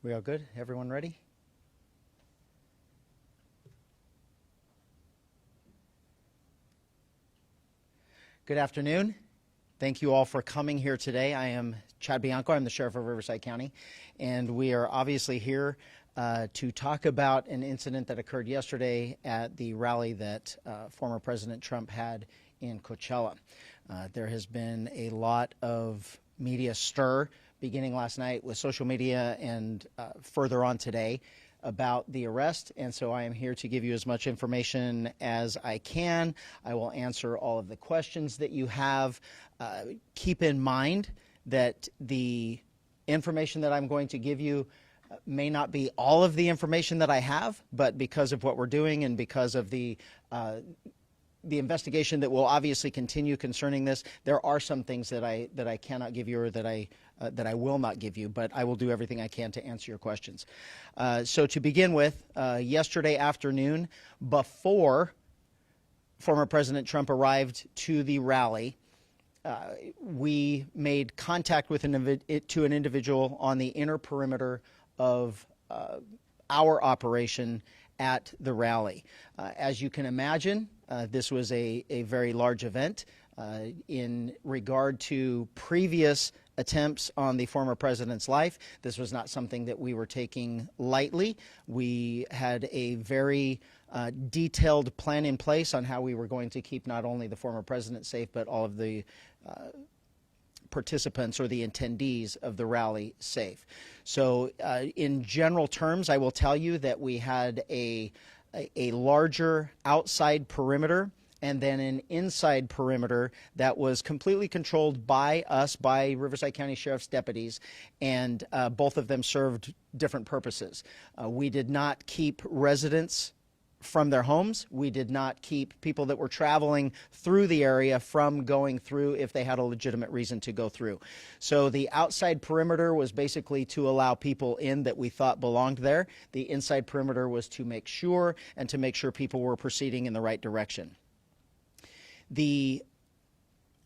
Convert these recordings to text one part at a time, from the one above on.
We all good? Everyone ready? Good afternoon. Thank you all for coming here today. I am Chad Bianco. I'm the Sheriff of Riverside County, and we are obviously here to talk about an incident that occurred yesterday at the rally that former President Trump had in Coachella. There has been a lot of media stir beginning last night with social media and further on today about the arrest, and so I am here to give you as much information as I can. I will answer all of the questions that you have. Keep in mind that the information that I'm going to give you may not be all of the information that I have, but because of what we're doing and because of the investigation that will obviously continue concerning this, there are some things that I cannot give you or that I will not give you, but I will do everything I can to answer your questions. So to begin with, yesterday afternoon, before former President Trump arrived to the rally, we made contact with an individual on the inner perimeter of our operation at the rally. As you can imagine, this was a very large event. In regard to previous attempts on the former president's life, this was not something that we were taking lightly. We had a very detailed plan in place on how we were going to keep not only the former president safe, but all of the participants or the attendees of the rally safe. So in general terms, I will tell you that we had a larger outside perimeter and then an inside perimeter that was completely controlled by us, by Riverside County Sheriff's deputies, and both of them served different purposes. We did not keep residents from their homes. We did not keep people that were traveling through the area from going through if they had a legitimate reason to go through. So the outside perimeter was basically to allow people in that we thought belonged there. The inside perimeter was to make sure people were proceeding in the right direction. The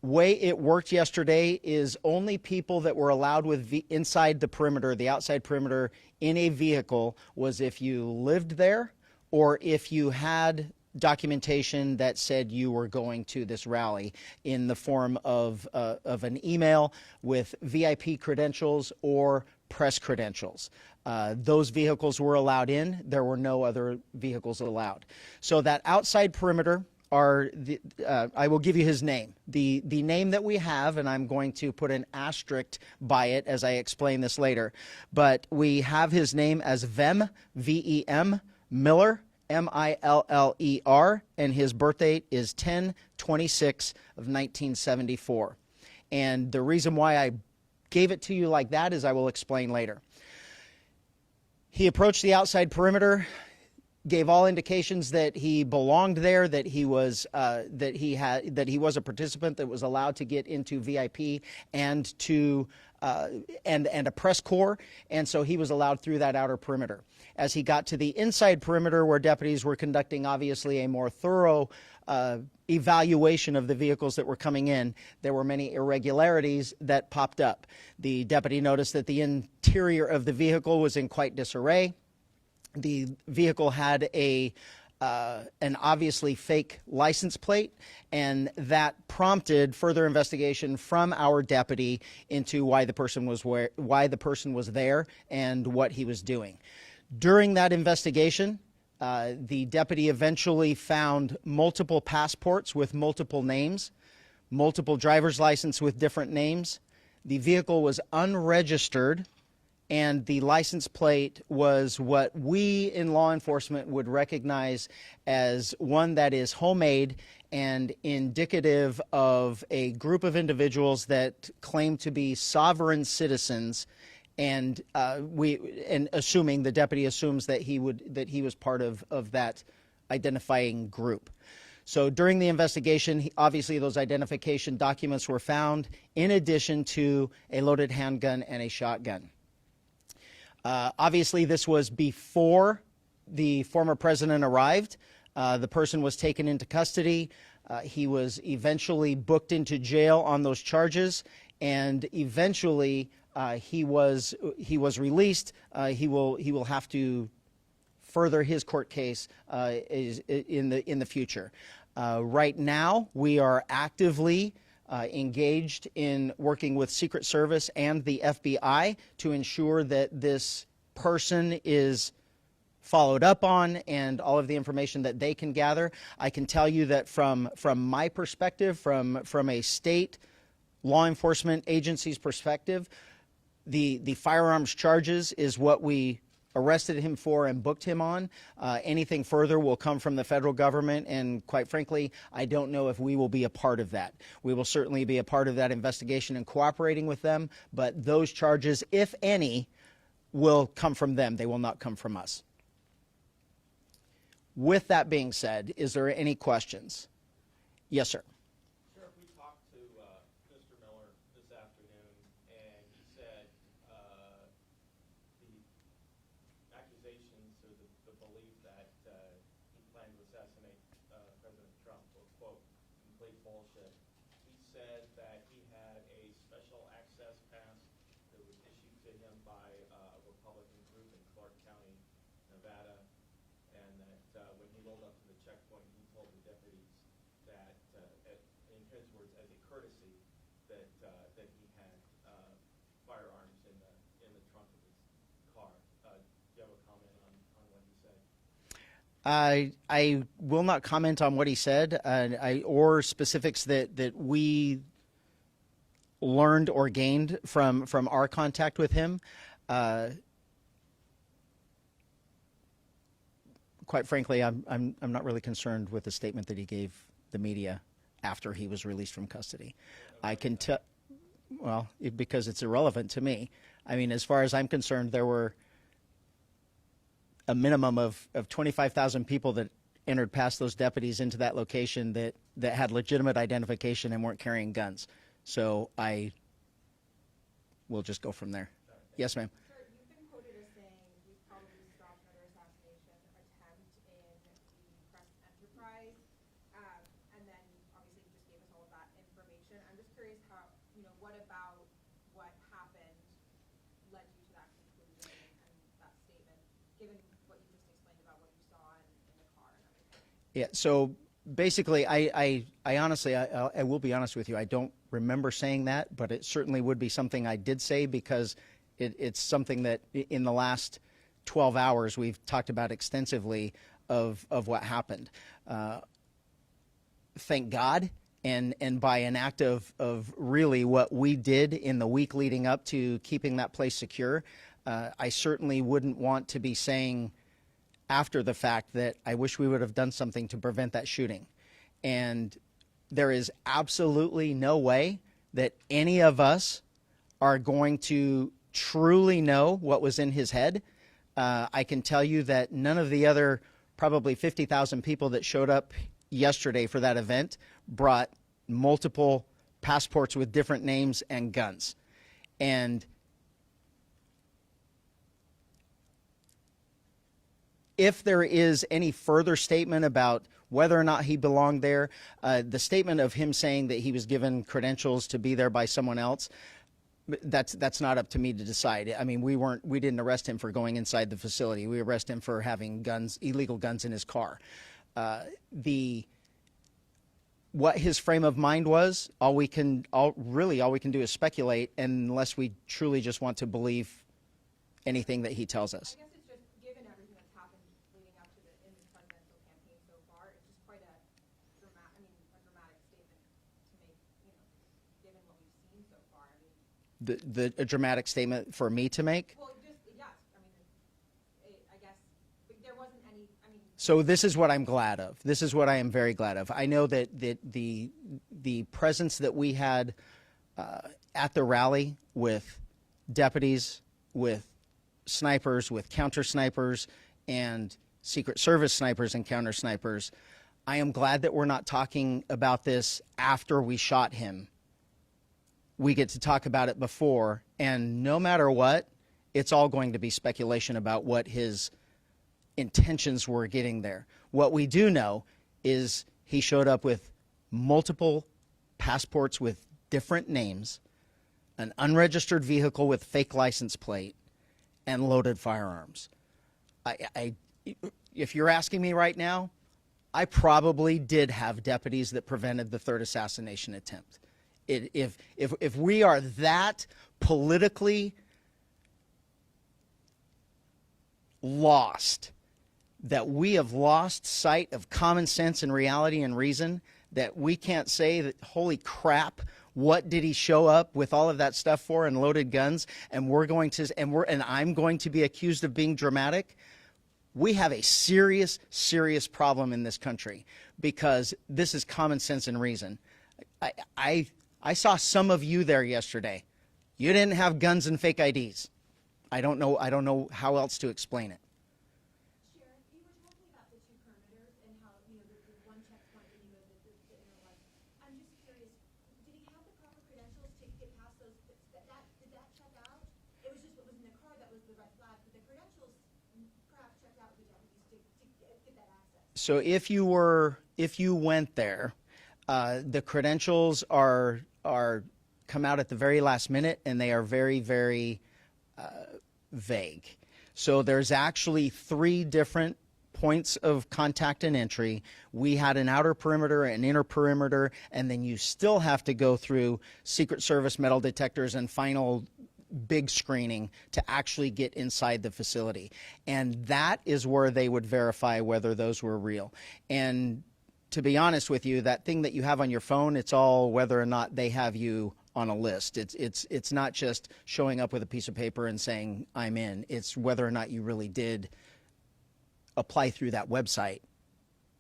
way it worked yesterday is only people that were allowed inside the perimeter, the outside perimeter, in a vehicle was if you lived there or if you had documentation that said you were going to this rally in the form of an email with VIP credentials or press credentials. Those vehicles were allowed in. There were no other vehicles allowed. So that outside perimeter I will give you his name. The name that we have, and I'm going to put an asterisk by it as I explain this later, but we have his name as Vem, V-E-M, Miller, M-I-L-L-E-R, and his birth date is 10/26 of 1974. And the reason why I gave it to you like that is I will explain later. He approached the outside perimeter, gave all indications that he belonged there, that he was a participant that was allowed to get into VIP and to and a press corps, and so he was allowed through that outer perimeter. As he got to the inside perimeter, where deputies were conducting obviously a more thorough evaluation of the vehicles that were coming in, there were many irregularities that popped up. The deputy noticed that the interior of the vehicle was in quite disarray. The vehicle had an obviously fake license plate, and that prompted further investigation from our deputy into why the person was there and what he was doing. During that investigation, the deputy eventually found multiple passports with multiple names, multiple driver's license with different names. The vehicle was unregistered, and the license plate was what we in law enforcement would recognize as one that is homemade and indicative of a group of individuals that claim to be sovereign citizens, and the deputy assumes that he was part of that identifying group. So during the investigation, obviously those identification documents were found, in addition to a loaded handgun and a shotgun. Obviously, this was before the former president arrived. The person was taken into custody. He was eventually booked into jail on those charges, and eventually he was released. He will have to further his court case in the future. Right now, we are actively engaged in working with Secret Service and the FBI to ensure that this person is followed up on and all of the information that they can gather. I can tell you that from my perspective, from a state law enforcement agency's perspective, the firearms charges is what we arrested him for and booked him on. Anything further will come from the federal government, and quite frankly, I don't know if we will be a part of that. We will certainly be a part of that investigation and cooperating with them, but those charges, if any, will come from them. They will not come from us. With that being said, is there any questions? Yes, sir. Sheriff, we talked to Mr. Miller this afternoon, and he said the accusations or the belief that he planned to assassinate President Trump were, quote, complete bullshit. He said that he had a special access pass that was issued to him by a Republican group in Clark County, Nevada, and that when he rolled up to the checkpoint, he told the deputies that, in his words, as a courtesy, that he had firearms in the trunk of his car. Do you have a comment on what he said? I will not comment on what he said, or specifics that we learned or gained from our contact with him. Quite frankly, I'm not really concerned with the statement that he gave the media after he was released from custody. I can tell, well, because it's irrelevant to me. I mean, as far as I'm concerned, there were a minimum of 25,000 people that entered past those deputies into that location that had legitimate identification and weren't carrying guns. So I will just go from there. Yes, ma'am. Sir, you've been quoted as saying we probably stopped another assassination attempt in the press enterprise, and then obviously you just gave us all of that information. I'm just curious how, what about what happened led you to that conclusion and that statement, given what you just explained about what you saw in the car and everything? Yeah, so basically, I honestly, I will be honest with you, I don't remember saying that, but it certainly would be something I did say because it's something that in the last 12 hours we've talked about extensively of what happened. Thank God, and by an act of really what we did in the week leading up to keeping that place secure, I certainly wouldn't want to be saying after the fact that I wish we would have done something to prevent that shooting. And there is absolutely no way that any of us are going to truly know what was in his head. I can tell you that none of the other probably 50,000 people that showed up yesterday for that event brought multiple passports with different names and guns. And if there is any further statement about whether or not he belonged there, the statement of him saying that he was given credentials to be there by someone else, that's not up to me to decide. I mean, we didn't arrest him for going inside the facility. We arrested him for having guns, illegal guns in his car. What his frame of mind was, all we can do is speculate, unless we truly just want to believe anything that he tells us. I guess it's just, given everything that's happened leading up to in the presidential campaign so far, it's just quite a dramatic statement to make, given what we've seen so far. I mean, A dramatic statement for me to make? well, just, yes. I mean, I guess, but there wasn't any, So this is what I'm glad of. This is what I am very glad of. I know that the presence that we had at the rally with deputies, with snipers, with counter snipers, and Secret Service snipers and counter snipers, I am glad that we're not talking about this after we shot him. We get to talk about it before, and no matter what, it's all going to be speculation about what his intentions were getting there. What we do know is he showed up with multiple passports with different names, an unregistered vehicle with fake license plate, and loaded firearms. If you're asking me right now, I probably did have deputies that prevented the third assassination attempt. If we are that politically lost, that we have lost sight of common sense and reality and reason, that we can't say that, holy crap, what did he show up with all of that stuff for and loaded guns, and I'm going to be accused of being dramatic. We have a serious, serious problem in this country, because this is common sense and reason. I saw some of you there yesterday. You didn't have guns and fake IDs. I don't know how else to explain it. Sheriff, you were talking about the two perimeters and how, the one checkpoint and the inner one. I'm just curious, did he have the proper credentials to get past those? Did that check out? It was just what was in the car that was the red flag, but the credentials perhaps checked out with the deputies to get that access. So if you went there, the credentials are come out at the very last minute, and they are very, very vague. So there's actually 3 different points of contact and entry. We had an outer perimeter, an inner perimeter, and then you still have to go through Secret Service metal detectors and final big screening to actually get inside the facility. And that is where they would verify whether those were real. And to be honest with you, that thing that you have on your phone, it's all whether or not they have you on a list. It's not just showing up with a piece of paper and saying, I'm in. It's whether or not you really did apply through that website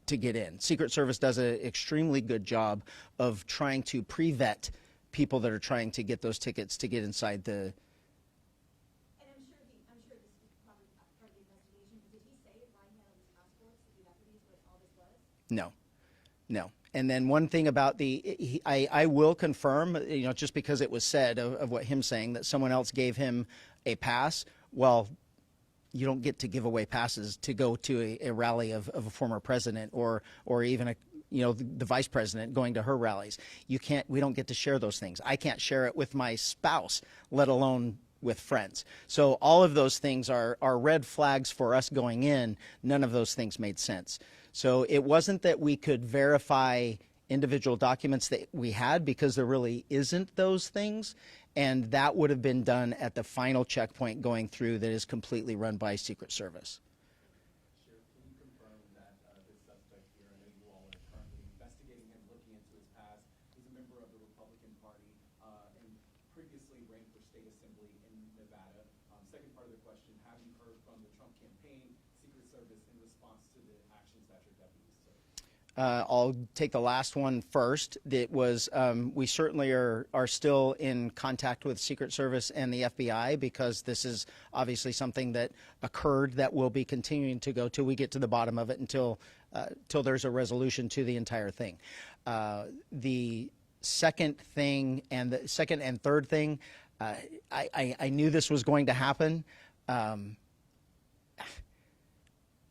to get in. Secret Service does an extremely good job of trying to pre-vet people that are trying to get those tickets to get inside the. And I'm sure this is probably part of the investigation, but did he say why he had all these passports to do deputies what all this was? No. And then one thing about I will confirm, just because it was said of what him saying that someone else gave him a pass. Well, you don't get to give away passes to go to a rally of a former president or even the vice president going to her rallies. We don't get to share those things. I can't share it with my spouse, let alone with friends. So all of those things are red flags for us going in. None of those things made sense. So it wasn't that we could verify individual documents that we had, because there really isn't those things. And that would have been done at the final checkpoint going through that is completely run by Secret Service. Sheriff, can you confirm that this suspect here, I know you all are currently investigating him, looking into his past. He's a member of the Republican Party and previously ran for state assembly in Nevada. Second part of the question, have you heard from the Trump campaign, Secret Service, in response to the actions that your deputies took? I'll take the last one first. It was we certainly are still in contact with Secret Service and the FBI, because this is obviously something that occurred that we'll be continuing to go till we get to the bottom of it, until there's a resolution to the entire thing. The second thing and the second and third thing, I knew this was going to happen.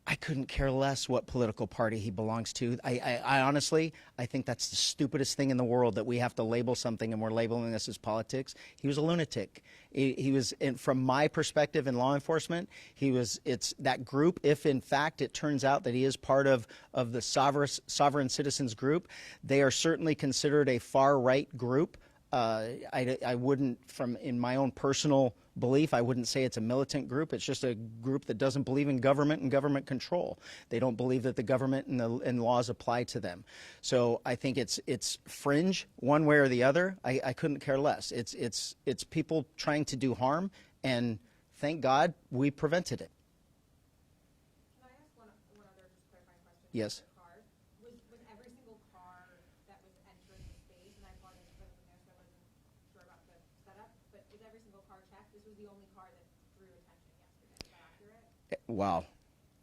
I couldn't care less what political party he belongs to. I honestly, I think that's the stupidest thing in the world, that we have to label something and we're labeling this as politics. He was a lunatic. He was, and from my perspective in law enforcement, it's that group, if in fact it turns out that he is part of the sovereign citizens group, they are certainly considered a far-right group. I wouldn't, in my own personal belief, I wouldn't say it's a militant group. It's just a group that doesn't believe in government and government control. They don't believe that the government and laws apply to them. So I think it's fringe one way or the other. I couldn't care less. It's people trying to do harm, and thank God we prevented it. Can I ask one other just clarifying question? Yes. The car, was every single car that was entering the space, and I apologize if I wasn't there, so I wasn't sure about the setup, but was every single car checked? This was the only car that drew attention yesterday. Is that accurate? Well,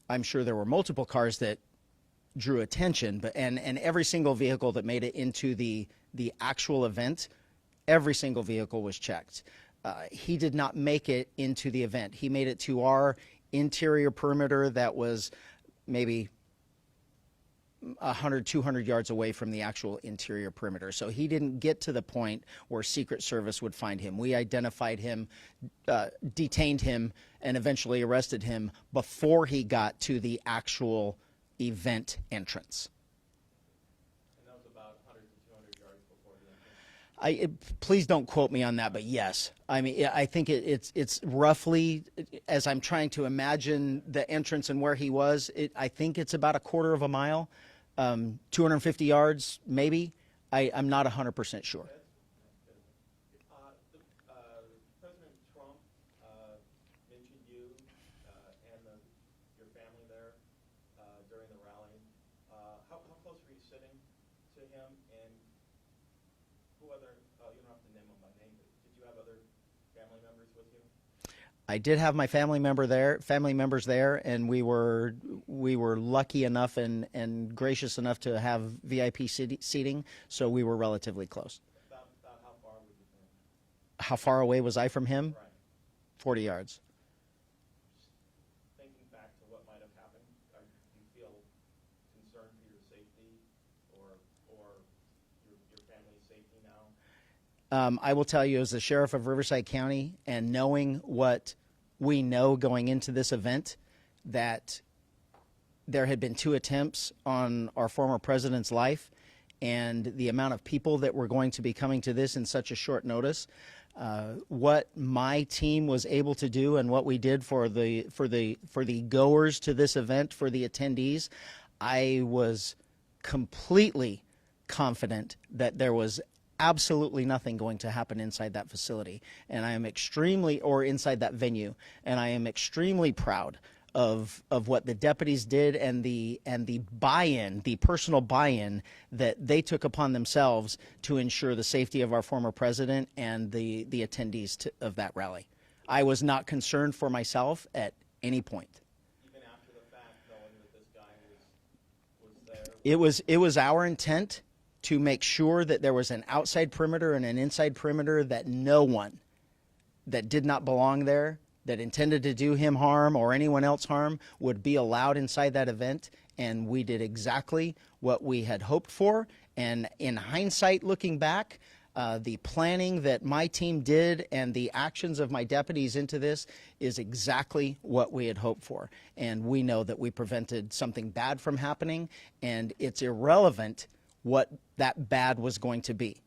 I'm sure there were multiple cars that drew attention, but and every single vehicle that made it into the actual event, every single vehicle was checked. He did not make it into the event. He made it to our interior perimeter that was maybe 100, 200 yards away from the actual interior perimeter. So he didn't get to the point where Secret Service would find him. We identified him, detained him, and eventually arrested him before he got to the actual event entrance. And that was about 100 to 200 yards before the entrance? Please don't quote me on that, but yes. I mean, I think it's roughly, as I'm trying to imagine the entrance and where he was, I think it's about a quarter of a mile, 250 yards maybe. I'm not 100% sure. President Trump mentioned you and your family there during the rally. How close were you sitting to him, and who other, you don't have to name them by name, but did you have other family members with you? I did have my family members there, and we were lucky enough and gracious enough to have VIP seating, so we were relatively close. About how far were you from him? How far away was I from him? Right. 40 yards. Thinking back to what might have happened, do you feel concerned for your safety or your family's safety now? I will tell you, as the sheriff of Riverside County, and knowing what we know going into this event, that there had been 2 attempts on our former president's life, and the amount of people that were going to be coming to this in such a short notice, what my team was able to do and what we did for the goers to this event, for the attendees, I was completely confident that there was absolutely nothing going to happen inside that facility, and I am inside that venue, and I am extremely proud of what the deputies did and the buy-in, the personal buy-in that they took upon themselves to ensure the safety of our former president and the attendees of that rally. I was not concerned for myself at any point. Even after the fact, knowing that this guy was there? It was our intent to make sure that there was an outside perimeter and an inside perimeter, that no one that did not belong there, that intended to do him harm or anyone else harm, would be allowed inside that event. And we did exactly what we had hoped for. And in hindsight, looking back, the planning that my team did and the actions of my deputies into this is exactly what we had hoped for. And we know that we prevented something bad from happening, and it's irrelevant what that bad was going to be.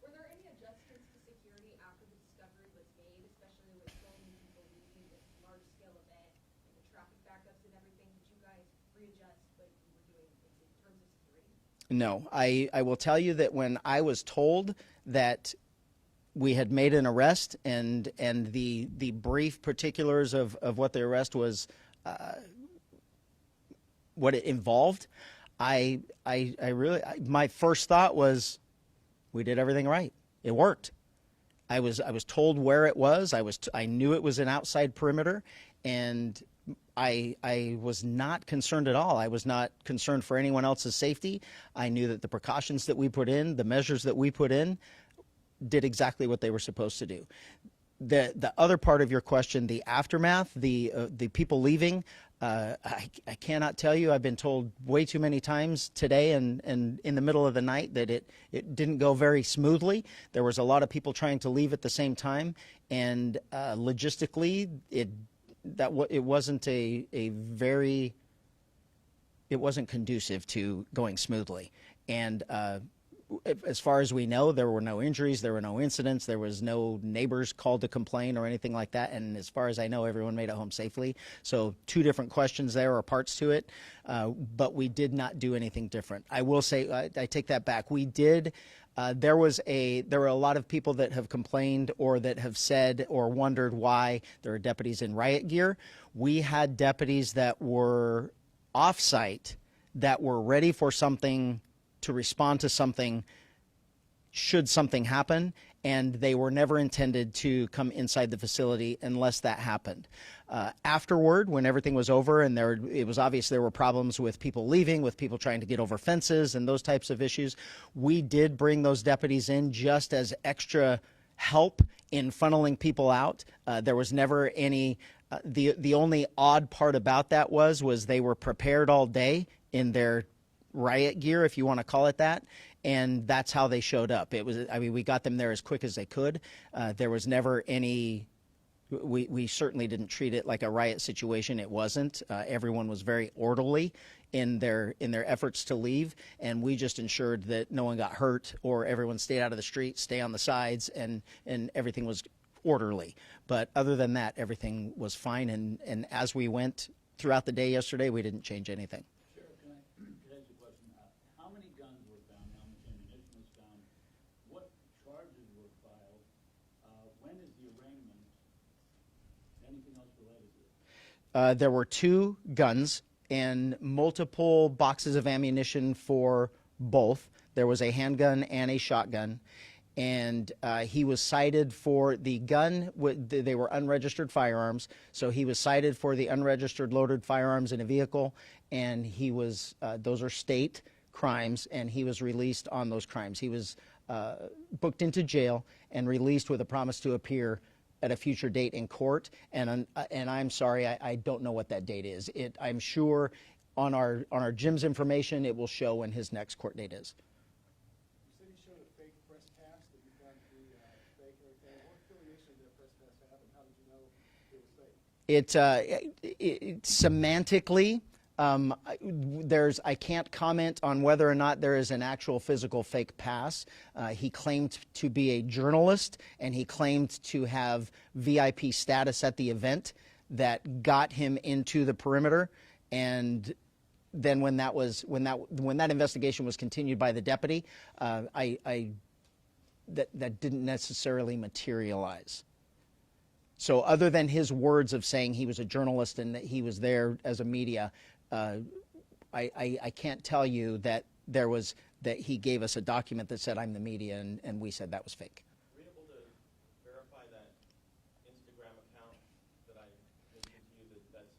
Were there any adjustments to security after the discovery was made, especially with so many people leaving this large-scale event and the traffic backups and everything? Did you guys readjust what you were doing in terms of security? No, I will tell you that when I was told that we had made an arrest and the brief particulars of what the arrest was, what it involved, my first thought was, we did everything right. It worked. I was told where it was. I knew it was an outside perimeter, and I was not concerned at all. I was not concerned for anyone else's safety. I knew that the precautions that we put in, the measures that we put in, did exactly what they were supposed to do. The other part of your question, the aftermath, the people leaving, I cannot tell you. I've been told way too many times today and in the middle of the night that it didn't go very smoothly. There was a lot of people trying to leave at the same time, and logistically, it wasn't it wasn't conducive to going smoothly. And as far as we know, there were no injuries, there were no incidents, there was no neighbors called to complain or anything like that. And as far as I know, everyone made it home safely. So 2 different questions there, or parts to it, but we did not do anything different. I will say, I take that back. We did. There were a lot of people that have complained or that have said or wondered why there are deputies in riot gear. We had deputies that were off-site that were ready for something, to respond to something should something happen, and they were never intended to come inside the facility unless that happened. Afterward, when everything was over and it was obvious there were problems with people leaving, with people trying to get over fences and those types of issues, we did bring those deputies in just as extra help in funneling people out. There was never any, the only odd part about that was they were prepared all day in their riot gear, if you want to call it that, and that's how they showed up. We got them there as quick as they could. There was never any. We certainly didn't treat it like a riot situation. It wasn't. Everyone was very orderly in their efforts to leave, and we just ensured that no one got hurt or everyone stayed out of the street, stay on the sides, and everything was orderly. But other than that, everything was fine. And as we went throughout the day yesterday, we didn't change anything. Sheriff, can I ask you a question? How many guns were found? How much ammunition was found? What charges were filed? When is the arraignment? Anything else related to it? There were 2 guns and multiple boxes of ammunition for both. There was a handgun and a shotgun. And he was cited for the gun. They were unregistered firearms, so he was cited for the unregistered loaded firearms in a vehicle, and he was those are state crimes, and he was released on those crimes. He was booked into jail and released with a promise to appear at a future date in court. And I'm sorry, I don't know what that date is. I'm sure on our Jim's information it will show when his next court date is. You said you showed a fake press pass that you found to be fake and everything. What affiliation did that press pass have, and how did you know it was fake? Semantically, I can't comment on whether or not there is an actual physical fake pass. He claimed to be a journalist, and he claimed to have VIP status at the event that got him into the perimeter. And then when that investigation was continued by the deputy, that didn't necessarily materialize. So other than his words of saying he was a journalist and that he was there as a media, I can't tell you that that he gave us a document that said I'm the media, and we said that was fake. Were you able to verify that Instagram account that I mentioned to you that's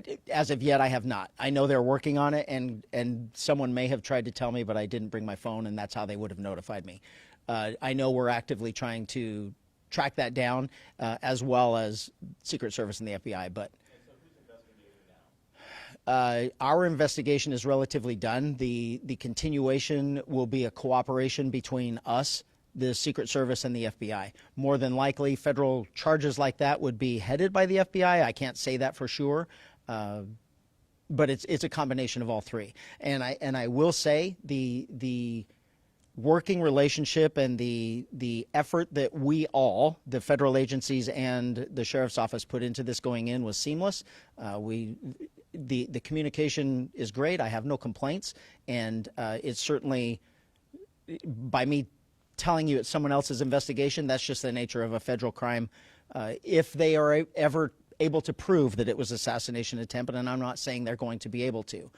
his? As of yet, I have not. I know they're working on it, and someone may have tried to tell me, but I didn't bring my phone, and that's how they would have notified me. I know we're actively trying to track that down, as well as Secret Service and the FBI. But And so who's investigating now? our investigation is relatively done. The continuation will be a cooperation between us, the Secret Service, and the FBI. More than likely, federal charges like that would be headed by the FBI. I can't say that for sure, but it's a combination of all three. And I will say the working relationship and the effort that we all, the federal agencies and the sheriff's office, put into this going in was seamless. The communication is great. I have no complaints, and it's certainly, by me telling you it's someone else's investigation, that's just the nature of a federal crime. If they are ever able to prove that it was assassination attempt, and I'm not saying they're going to be able to,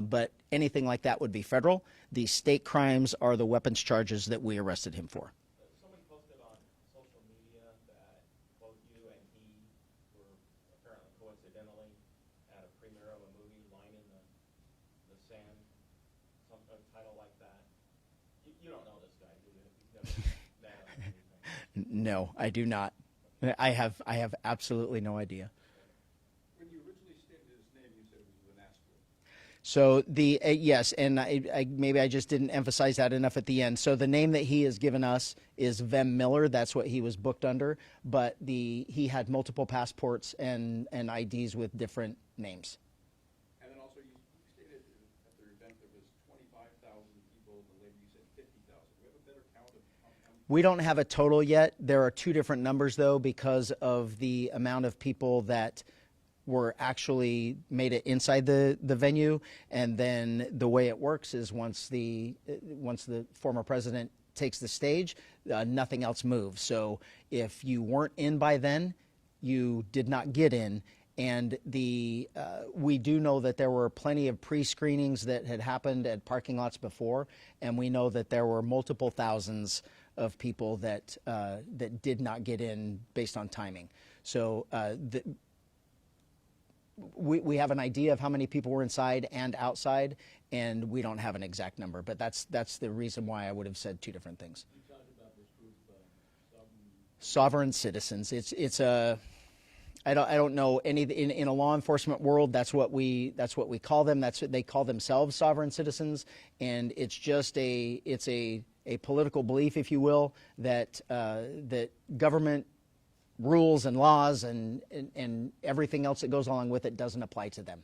but anything like that would be federal. The state crimes are the weapons charges that we arrested him for. Somebody posted on social media that both you and he were apparently coincidentally at a premiere of a movie, Line in the Sand, some title like that. You don't know this guy, do you? You've never met him or anything. No, I do not. I have absolutely no idea. When you originally stated his name, you said it was Vanasco. So yes, and maybe I just didn't emphasize that enough at the end. So the name that he has given us is Vem Miller. That's what he was booked under. But he had multiple passports and IDs with different names. And then also you stated at their event there was 25,000 people, and later you said 50,000. Do we have a better count of how many? We don't have a total yet. There are two different numbers, though, because of the amount of people that were actually made it inside the venue. And then the way it works is once the former president takes the stage, nothing else moves. So if you weren't in by then, you did not get in. And we do know that there were plenty of pre-screenings that had happened at parking lots before, and we know that there were multiple thousands of people that did not get in based on timing. So we have an idea of how many people were inside and outside, and we don't have an exact number. But that's the reason why I would have said two different things. You talked about this group, Sovereign citizens. It's I don't know any in a law enforcement world. That's what we call them. That's what they call themselves, sovereign citizens, and it's just a political belief, if you will, that that government rules and laws and everything else that goes along with it doesn't apply to them.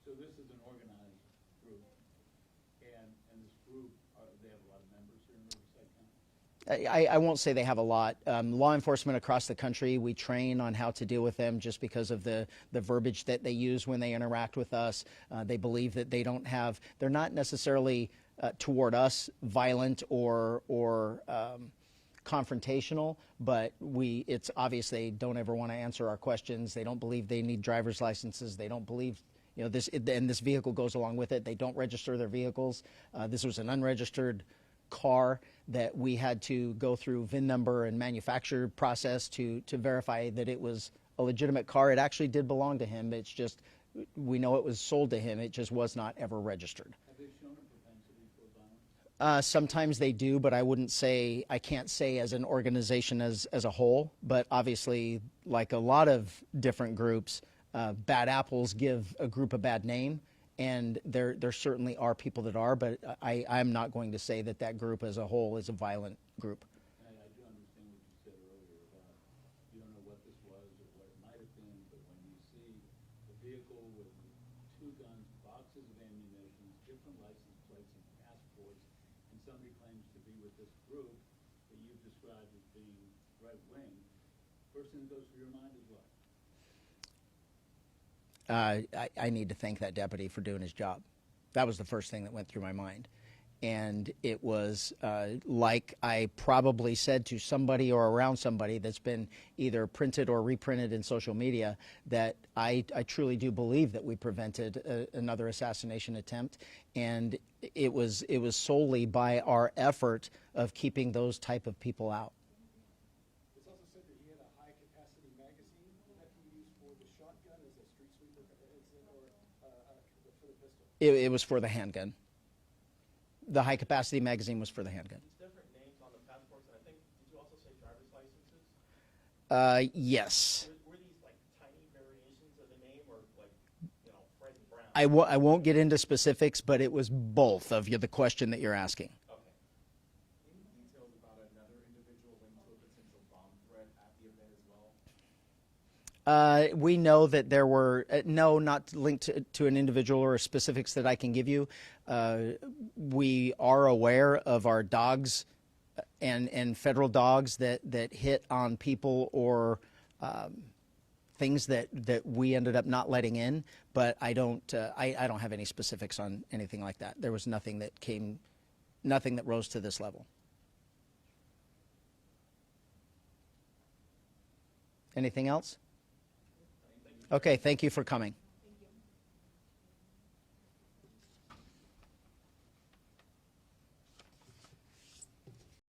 So this is an organized group, and this group, they have a lot of members here in Riverside County? I won't say they have a lot. Law enforcement across the country, we train on how to deal with them just because of the verbiage that they use when they interact with us. They believe that they're not necessarily toward us violent or confrontational, but it's obvious they don't ever want to answer our questions. They don't believe they need driver's licenses. They don't believe, and this vehicle goes along with it. They don't register their vehicles. This was an unregistered car that we had to go through VIN number and manufacturer process to verify that it was a legitimate car. It actually did belong to him. It's just, we know it was sold to him. It just was not ever registered. Have they shown a propensity for violence? Sometimes they do, but I can't say as an organization as a whole, but obviously, like a lot of different groups, bad apples give a group a bad name, and there certainly are people that are, but I'm not going to say that group as a whole is a violent group. I do understand what you said earlier about you don't know what this was or what it might have been, but when you see a vehicle with 2 guns, boxes of ammunition, different license plates and passports, and somebody claims to be with this group that you've described as being right-wing, first thing that goes through your mind is what? I need to thank that deputy for doing his job. That was the first thing that went through my mind. And it was like I probably said to somebody or around somebody that's been either printed or reprinted in social media that I truly do believe that we prevented another assassination attempt. And it was solely by our effort of keeping those type of people out. It's also said that he had a high-capacity magazine that he used for the shotgun as a street sweeper incident, or for the pistol. It was for the handgun. The high-capacity magazine was for the handgun. It's different names on the passports, and I think, did you also say driver's licenses? Yes. Were these like tiny variations of the name, or like, red and brown? I won't get into specifics, but it was both of the question that you're asking. Okay. Any details about another individual linked to a potential bomb threat at the event as well? We know that there were, no, not linked to an individual or specifics that I can give you. We are aware of our dogs and federal dogs that hit on people or things that we ended up not letting in, but I don't have any specifics on anything like that. There was nothing that rose to this level. Anything else? Okay, thank you for coming.